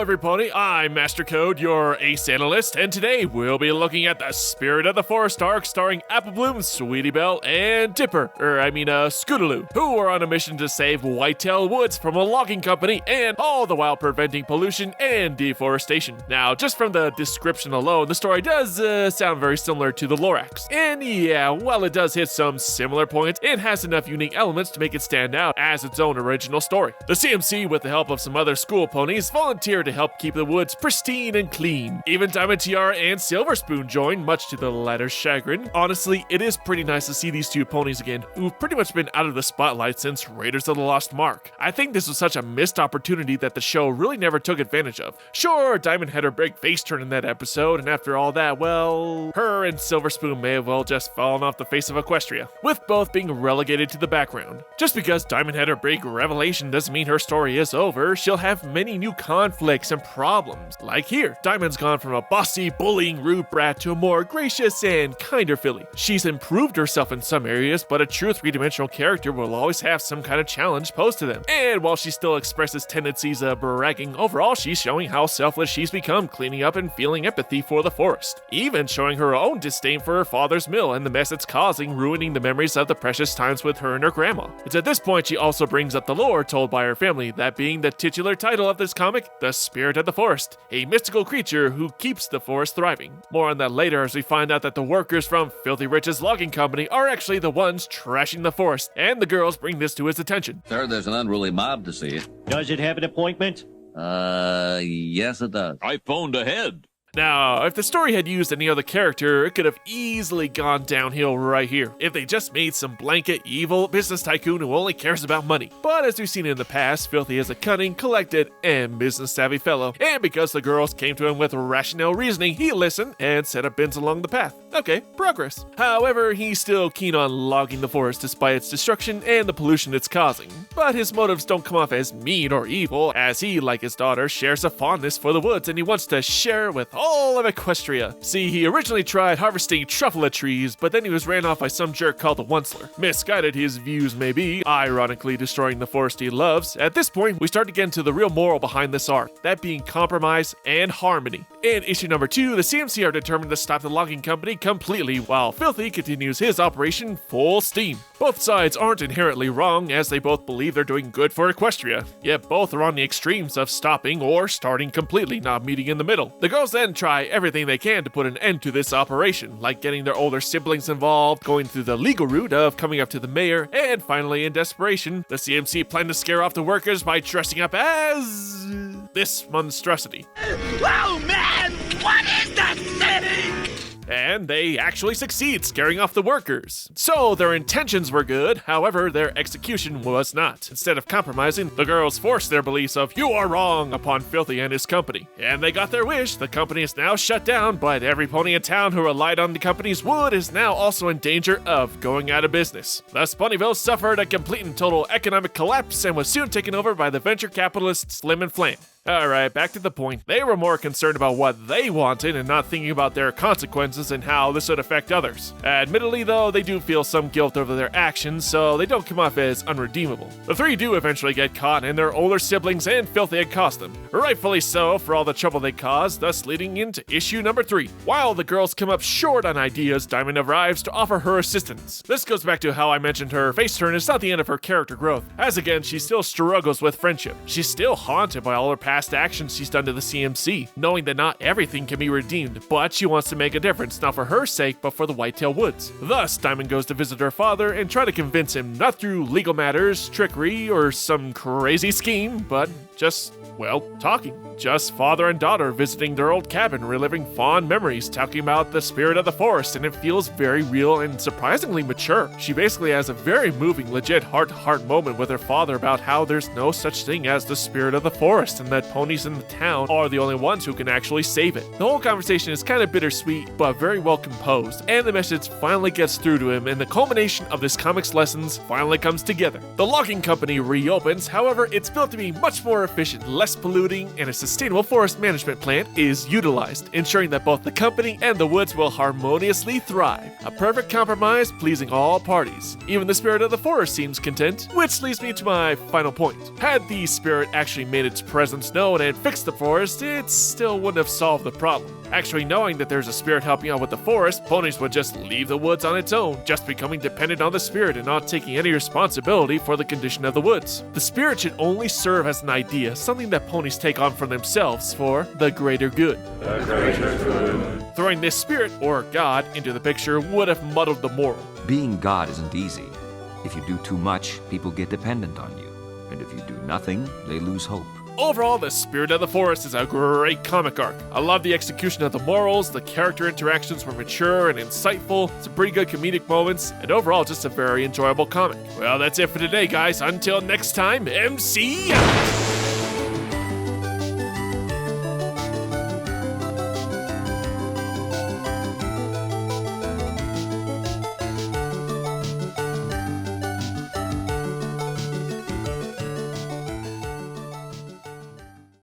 everybody, I'm MasterCode, your ace analyst, and today we'll be looking at the Spirit of the Forest arc starring Apple Bloom, Sweetie Belle, and Scootaloo, who are on a mission to save Whitetail Woods from a logging company and all the while preventing pollution and deforestation. Now, just from the description alone, the story does sound very similar to the Lorax. And yeah, while it does hit some similar points, it has enough unique elements to make it stand out as its own original story. The CMC, with the help of some other school ponies, volunteered to help keep the woods pristine and clean. Even Diamond Tiara and Silver Spoon joined, much to the latter's chagrin. Honestly, it is pretty nice to see these two ponies again, who've pretty much been out of the spotlight since Raiders of the Lost Mark. I think this was such a missed opportunity that the show really never took advantage of. Sure, Diamond had her big face turn in that episode, and after all that, well, her and Silver Spoon may have well just fallen off the face of Equestria, with both being relegated to the background. Just because Diamond had her big revelation doesn't mean her story is over. She'll have many new conflicts and problems. Like here, Diamond's gone from a bossy, bullying, rude brat to a more gracious and kinder filly. She's improved herself in some areas, but a true three-dimensional character will always have some kind of challenge posed to them. And while she still expresses tendencies of bragging, overall she's showing how selfless she's become, cleaning up and feeling empathy for the forest. Even showing her own disdain for her father's mill and the mess it's causing, ruining the memories of the precious times with her and her grandma. It's at this point she also brings up the lore told by her family, that being the titular title of this comic, the Spirit of the Forest, a mystical creature who keeps the forest thriving. More on that later as we find out that the workers from Filthy Rich's logging company are actually the ones trashing the forest, and the girls bring this to his attention. Sir, there's an unruly mob to see you. Does it have an appointment? Yes it does. I phoned ahead. Now, if the story had used any other character, it could have easily gone downhill right here, if they just made some blanket evil business tycoon who only cares about money. But as we've seen in the past, Filthy is a cunning, collected, and business-savvy fellow, and because the girls came to him with rational reasoning, he listened and set up bins along the path. Okay, progress. However, he's still keen on logging the forest despite its destruction and the pollution it's causing. But his motives don't come off as mean or evil, as he, like his daughter, shares a fondness for the woods and he wants to share it with all of Equestria. See, he originally tried harvesting truffula trees, but then he was ran off by some jerk called the Onceler. Misguided his views may be, ironically destroying the forest he loves. At this point, we start to get into the real moral behind this arc, that being compromise and harmony. In issue number 2, the CMC are determined to stop the logging company completely, while Filthy continues his operation full steam. Both sides aren't inherently wrong, as they both believe they're doing good for Equestria, yet both are on the extremes of stopping or starting completely, not meeting in the middle. The girls then try everything they can to put an end to this operation, like getting their older siblings involved, going through the legal route of coming up to the mayor, and finally, in desperation, the CMC plan to scare off the workers by dressing up as this monstrosity. Oh man, what is that thing? And they actually succeed scaring off the workers. So their intentions were good, however their execution was not. Instead of compromising, the girls forced their beliefs of "you are wrong" upon Filthy and his company. And they got their wish. The company is now shut down, but every pony in town who relied on the company's wood is now also in danger of going out of business. Thus, Ponyville suffered a complete and total economic collapse and was soon taken over by the venture capitalists Slim and Flam. Alright, back to the point. They were more concerned about what they wanted and not thinking about their consequences and how this would affect others. Admittedly, though, they do feel some guilt over their actions, so they don't come off as unredeemable. The three do eventually get caught, and their older siblings and Filthy accost them. Rightfully so for all the trouble they caused, thus leading into issue number 3. While the girls come up short on ideas, Diamond arrives to offer her assistance. This goes back to how I mentioned her face turn is not the end of her character growth, as again, she still struggles with friendship. She's still haunted by all her past actions she's done to the CMC, knowing that not everything can be redeemed, but she wants to make a difference, not for her sake, but for the Whitetail Woods. Thus, Diamond goes to visit her father and try to convince him, not through legal matters, trickery, or some crazy scheme, but just, well, talking. Just father and daughter visiting their old cabin, reliving fond memories, talking about the spirit of the forest, and it feels very real and surprisingly mature. She basically has a very moving, legit heart-to-heart moment with her father about how there's no such thing as the spirit of the forest, and that ponies in the town are the only ones who can actually save it. The whole conversation is kind of bittersweet, but very well composed, and the message finally gets through to him, and the culmination of this comic's lessons finally comes together. The logging company reopens, however, it's built to be much more efficient, less polluting, and a sustainable forest management plan is utilized, ensuring that both the company and the woods will harmoniously thrive. A perfect compromise pleasing all parties. Even the spirit of the forest seems content, which leads me to my final point. Had the spirit actually made its presence known and fixed the forest, it still wouldn't have solved the problem. Actually knowing that there's a spirit helping out with the forest, ponies would just leave the woods on its own, just becoming dependent on the spirit and not taking any responsibility for the condition of the woods. The spirit should only serve as an idea, something that ponies take on for themselves for the greater good. Throwing this spirit, or God, into the picture would have muddled the moral. Being God isn't easy. If you do too much, people get dependent on you. And if you do nothing, they lose hope. Overall, The Spirit of the Forest is a great comic arc. I love the execution of the morals, the character interactions were mature and insightful, some pretty good comedic moments, and overall just a very enjoyable comic. Well, that's it for today, guys. Until next time, MC out!